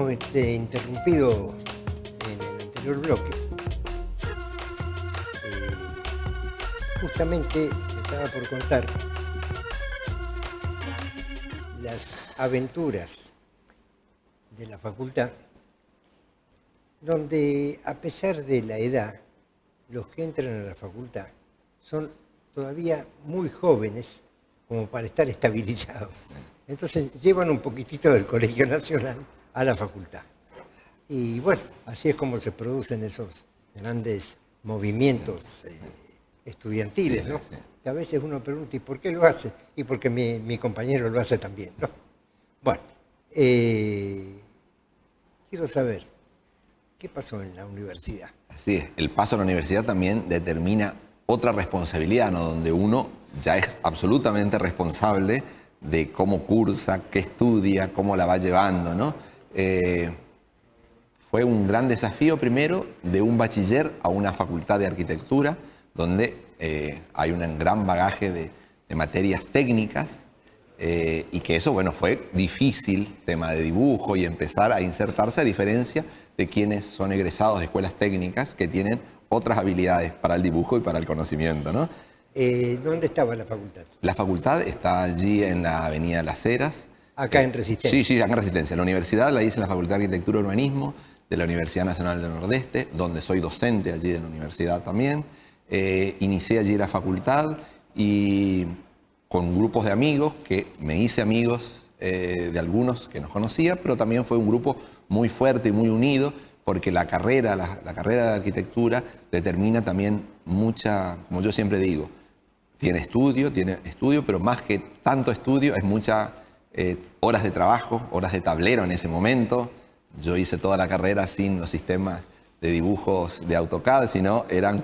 habíamos interrumpido en el anterior bloque, justamente me estaba por contar las aventuras de la facultad, donde a pesar de la edad, los que entran a la facultad son todavía muy jóvenes como para estar estabilizados. Entonces llevan un poquitito del Colegio Nacional a la facultad. Y bueno, así es como se producen esos grandes movimientos estudiantiles, ¿no? Que a veces uno pregunta, ¿y por qué lo hace? Y porque mi compañero lo hace también, ¿no? Bueno, quiero saber, ¿qué pasó en la universidad? Así es, el paso a la universidad también determina otra responsabilidad, ¿no? Donde uno ya es absolutamente responsable de cómo cursa, qué estudia, cómo la va llevando, ¿no? Fue un gran desafío primero de un bachiller a una facultad de arquitectura, donde hay un gran bagaje de materias técnicas y que eso, bueno, fue difícil, tema de dibujo y empezar a insertarse, a diferencia de quienes son egresados de escuelas técnicas que tienen otras habilidades para el dibujo y para el conocimiento, ¿no? ¿Dónde estaba la facultad? La facultad está allí en la avenida Las Heras. Acá en Resistencia. Sí, acá en Resistencia. La universidad la hice en la Facultad de Arquitectura y Urbanismo de la Universidad Nacional del Nordeste, donde soy docente allí de la universidad también. Inicié allí la facultad y con grupos de amigos, que me hice amigos de algunos que no conocía, pero también fue un grupo muy fuerte y muy unido, porque la carrera de arquitectura determina también mucha, como yo siempre digo, tiene estudio, pero más que tanto estudio es muchas horas de trabajo, horas de tablero en ese momento. Yo hice toda la carrera sin los sistemas de dibujos de AutoCAD, sino eran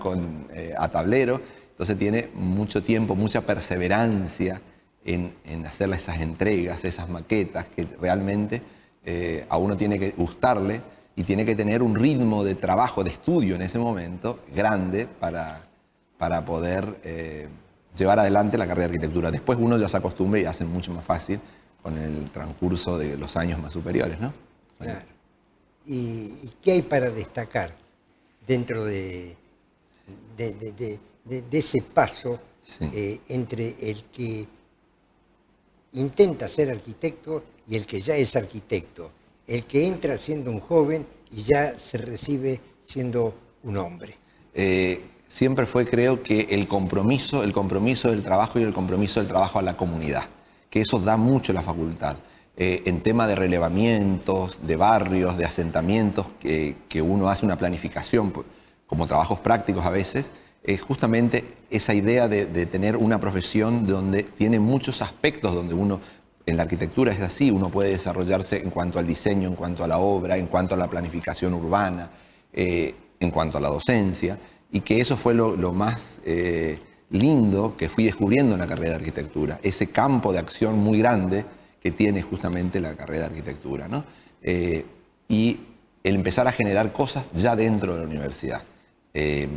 a tablero. Entonces tiene mucho tiempo, mucha perseverancia en hacer esas entregas, esas maquetas, que realmente a uno tiene que gustarle y tiene que tener un ritmo de trabajo, de estudio en ese momento grande para poder llevar adelante la carrera de arquitectura. Después uno ya se acostumbra y hace mucho más fácil con el transcurso de los años más superiores, ¿no? Claro. ¿Y qué hay para destacar dentro de ese paso entre el que intenta ser arquitecto y el que ya es arquitecto? El que entra siendo un joven y ya se recibe siendo un hombre. Siempre fue, creo que el compromiso del trabajo y el compromiso del trabajo a la comunidad, que eso da mucho la facultad. En tema de relevamientos, de barrios, de asentamientos, que uno hace una planificación, como trabajos prácticos a veces, es justamente esa idea de tener una profesión donde tiene muchos aspectos, donde uno, en la arquitectura es así, uno puede desarrollarse en cuanto al diseño, en cuanto a la obra, en cuanto a la planificación urbana, en cuanto a la docencia, y que eso fue lo más lindo que fui descubriendo en la carrera de arquitectura, ese campo de acción muy grande que tiene justamente la carrera de arquitectura, ¿no? Y el empezar a generar cosas ya dentro de la universidad. He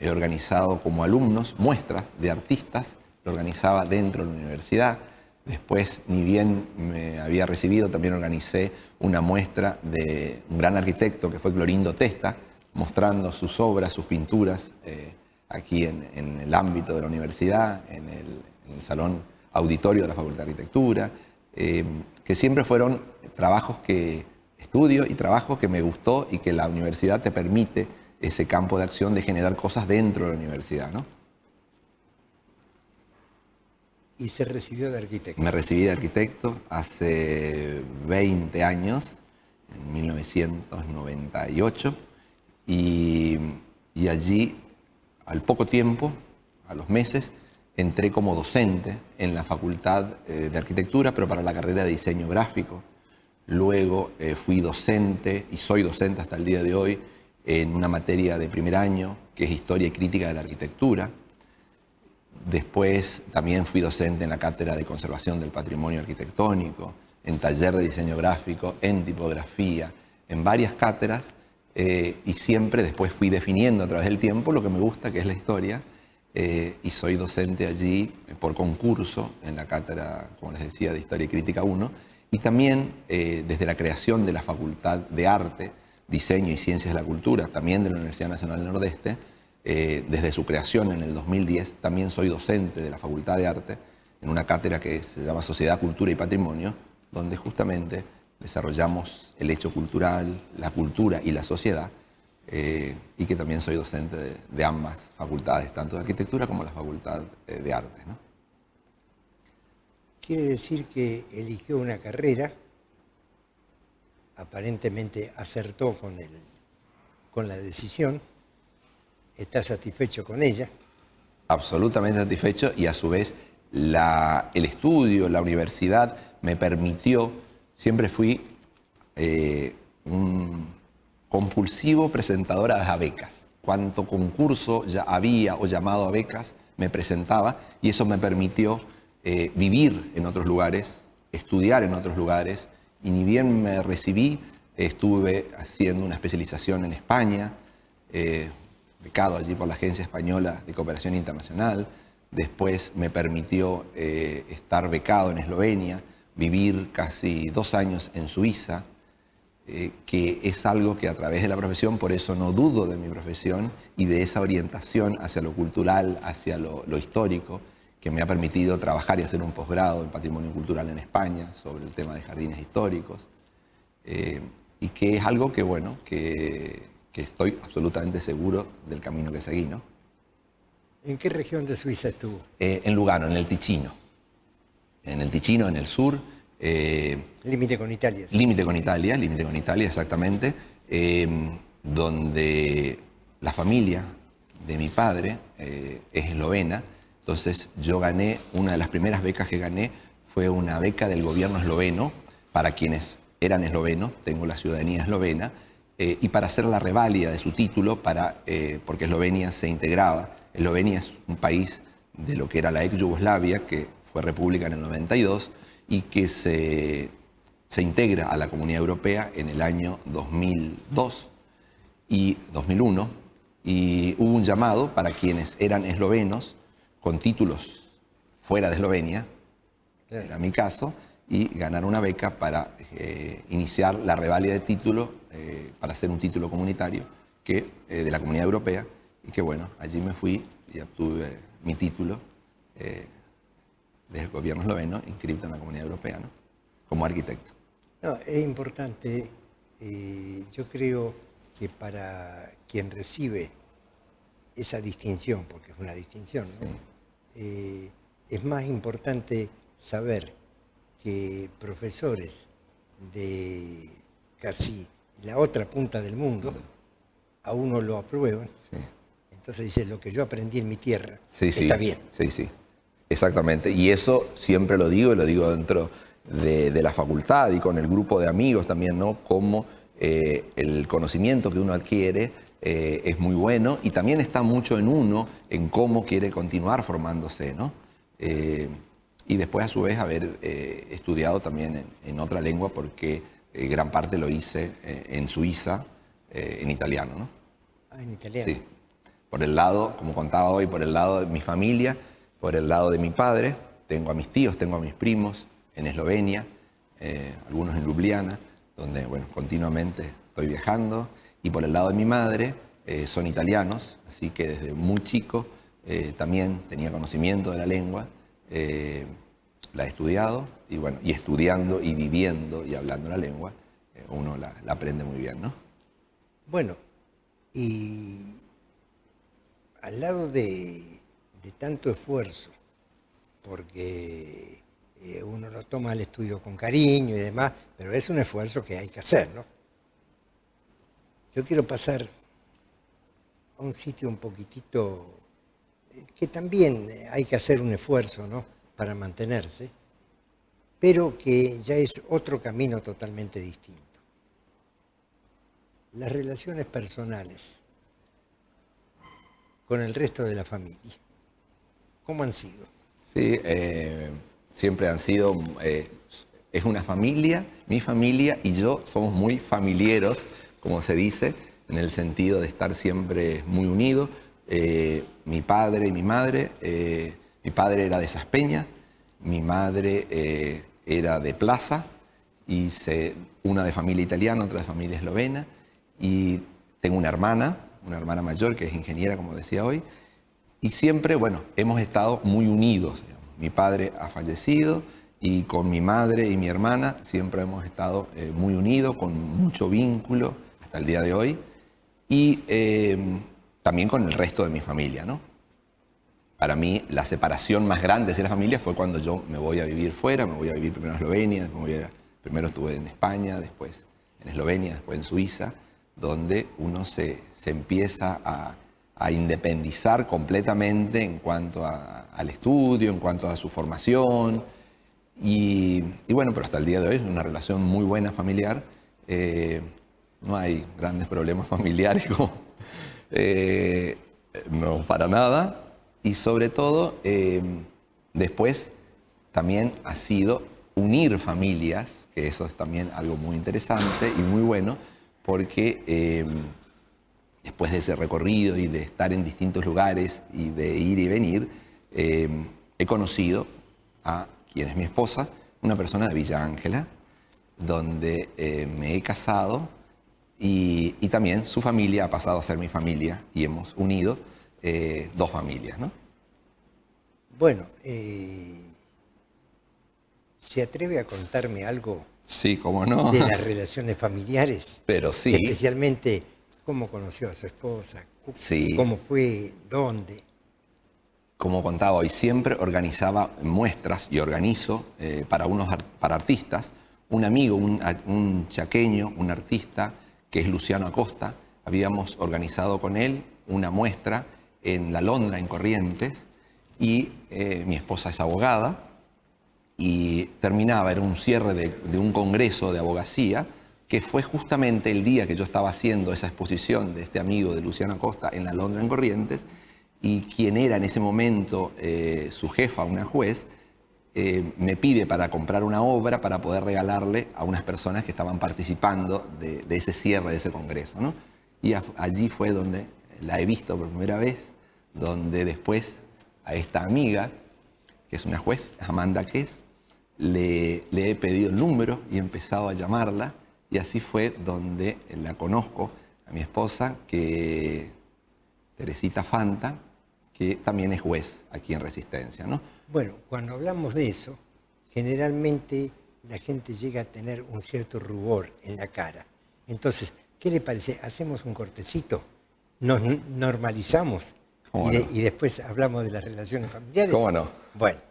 organizado como alumnos muestras de artistas, lo organizaba dentro de la universidad. Después, ni bien me había recibido, también organicé una muestra de un gran arquitecto que fue Clorindo Testa, mostrando sus obras, sus pinturas, aquí en el ámbito de la universidad, en el salón auditorio de la Facultad de Arquitectura, que siempre fueron trabajos que estudio y trabajos que me gustó y que la universidad te permite ese campo de acción de generar cosas dentro de la universidad, ¿no? ¿Y se recibió de arquitecto? Me recibí de arquitecto hace 20 años, en 1998, y allí, al poco tiempo, a los meses, entré como docente en la Facultad de Arquitectura, pero para la carrera de diseño gráfico. Luego fui docente, y soy docente hasta el día de hoy, en una materia de primer año, que es Historia y Crítica de la Arquitectura. Después también fui docente en la Cátedra de Conservación del Patrimonio Arquitectónico, en taller de diseño gráfico, en tipografía, en varias cátedras, y siempre después fui definiendo a través del tiempo lo que me gusta, que es la historia, y soy docente allí por concurso en la cátedra, como les decía, de Historia y Crítica 1, Y también desde la creación de la Facultad de Arte, Diseño y Ciencias de la Cultura, también de la Universidad Nacional del Nordeste, desde su creación en el 2010, también soy docente de la Facultad de Arte en una cátedra que se llama Sociedad, Cultura y Patrimonio, donde justamente desarrollamos el hecho cultural, la cultura y la sociedad, y que también soy docente de ambas facultades, tanto de arquitectura como la Facultad de Arte, ¿no? Quiere decir que eligió una carrera, aparentemente acertó con la decisión, está satisfecho con ella. Absolutamente satisfecho, y a su vez el estudio, la universidad me permitió, siempre fui un compulsivo presentador a becas. Cuanto concurso ya había o llamado a becas, me presentaba, y eso me permitió vivir en otros lugares, estudiar en otros lugares, y ni bien me recibí, estuve haciendo una especialización en España, becado allí por la Agencia Española de Cooperación Internacional. Después me permitió estar becado en Eslovenia, vivir casi 2 años en Suiza, que es algo que a través de la profesión, por eso no dudo de mi profesión y de esa orientación hacia lo cultural, hacia lo histórico, que me ha permitido trabajar y hacer un posgrado en Patrimonio Cultural en España sobre el tema de jardines históricos, y que es algo que, bueno, que estoy absolutamente seguro del camino que seguí, ¿no? ¿En qué región de Suiza estuvo? En Lugano, en el Ticino. En el Ticino, en el sur. Límite con Italia. ¿Sí? Límite con Italia, exactamente. Donde la familia de mi padre es eslovena. Entonces yo gané, una de las primeras becas que gané fue una beca del gobierno esloveno para quienes eran eslovenos, tengo la ciudadanía eslovena, y para hacer la reválida de su título, porque Eslovenia se integraba. Eslovenia es un país de lo que era la ex Yugoslavia, que fue república en el 92, y que se integra a la Comunidad Europea en el año 2002 y 2001, y hubo un llamado para quienes eran eslovenos con títulos fuera de Eslovenia, claro, era mi caso, y ganar una beca para iniciar la reválida de título, para hacer un título comunitario de la Comunidad Europea, y que bueno, allí me fui y obtuve mi título del gobierno esloveno, inscrito en la Comunidad Europea, ¿no? Como arquitecto. No, es importante, yo creo que para quien recibe esa distinción, porque es una distinción, ¿no? Sí. Es más importante saber que profesores de casi la otra punta del mundo a uno lo aprueban. Sí. Entonces dice, lo que yo aprendí en mi tierra está bien. Sí, sí, exactamente. Y eso siempre lo digo, y lo digo dentro de la facultad y con el grupo de amigos también, ¿no? Como el conocimiento que uno adquiere es muy bueno, y también está mucho en uno, en cómo quiere continuar formándose, ¿no? Y después, a su vez, haber estudiado también en otra lengua, porque gran parte lo hice en Suiza, en italiano, ¿no? Ah, en italiano. Sí. Por el lado, como contaba hoy, por el lado de mi familia, por el lado de mi padre, tengo a mis tíos, tengo a mis primos en Eslovenia, algunos en Ljubljana, donde, bueno, continuamente estoy viajando. Y por el lado de mi madre, son italianos, así que desde muy chico también tenía conocimiento de la lengua. La he estudiado, y bueno, y estudiando y viviendo y hablando la lengua, uno la aprende muy bien, ¿no? Bueno, y al lado de tanto esfuerzo, porque uno lo toma el estudio con cariño y demás, pero es un esfuerzo que hay que hacer, ¿no? Yo quiero pasar a un sitio un poquitito que también hay que hacer un esfuerzo, ¿no?, para mantenerse, pero que ya es otro camino totalmente distinto. Las relaciones personales con el resto de la familia, ¿cómo han sido? Sí, siempre han sido, es una familia, mi familia y yo somos muy familiares, como se dice, en el sentido de estar siempre muy unidos. Mi padre y mi madre, mi padre era de Saspeña, mi madre era de Plaza, una de familia italiana, otra de familia eslovena, y tengo una hermana mayor que es ingeniera, como decía hoy, y siempre, bueno, hemos estado muy unidos, digamos. Mi padre ha fallecido y con mi madre y mi hermana siempre hemos estado muy unidos, con mucho vínculo hasta el día de hoy, y también con el resto de mi familia, ¿no? Para mí, la separación más grande de la familia fue cuando yo me voy a vivir fuera, me voy a vivir primero en Eslovenia, primero estuve en España, después en Eslovenia, después en Suiza, donde uno se empieza a independizar completamente en cuanto al estudio, en cuanto a su formación. Y bueno, pero hasta el día de hoy es una relación muy buena familiar. No hay grandes problemas familiares, no, para nada. Y sobre todo, después también ha sido unir familias, que eso es también algo muy interesante y muy bueno, porque después de ese recorrido y de estar en distintos lugares y de ir y venir, he conocido a quien es mi esposa, una persona de Villa Ángela, donde me he casado y también su familia ha pasado a ser mi familia y hemos unido dos familias, ¿no? Bueno, ¿se atreve a contarme algo? Sí, cómo no. De las relaciones familiares. Pero sí. Especialmente cómo conoció a su esposa, Sí. Cómo fue, dónde. Como contaba hoy, siempre organizaba muestras y organizo para artistas. Un amigo, un chaqueño, un artista, que es Luciano Acosta, habíamos organizado con él una muestra en La Londra, en Corrientes, y mi esposa es abogada, y terminaba, era un cierre de un congreso de abogacía, que fue justamente el día que yo estaba haciendo esa exposición de este amigo de Luciano Acosta en La Londra, en Corrientes, y quien era en ese momento su jefa, una juez, me pide para comprar una obra para poder regalarle a unas personas que estaban participando de ese cierre, de ese congreso, ¿no? Y allí fue donde la he visto por primera vez, donde después a esta amiga, que es una juez, Amanda Kess, le he pedido el número y he empezado a llamarla, y así fue donde la conozco, a mi esposa, que Teresita Fanta, que también es juez aquí en Resistencia, ¿no? Bueno, cuando hablamos de eso, generalmente la gente llega a tener un cierto rubor en la cara. Entonces, ¿qué le parece? Hacemos un cortecito, nos normalizamos ¿Cómo no? y después hablamos de las relaciones familiares. ¿Cómo no? Bueno.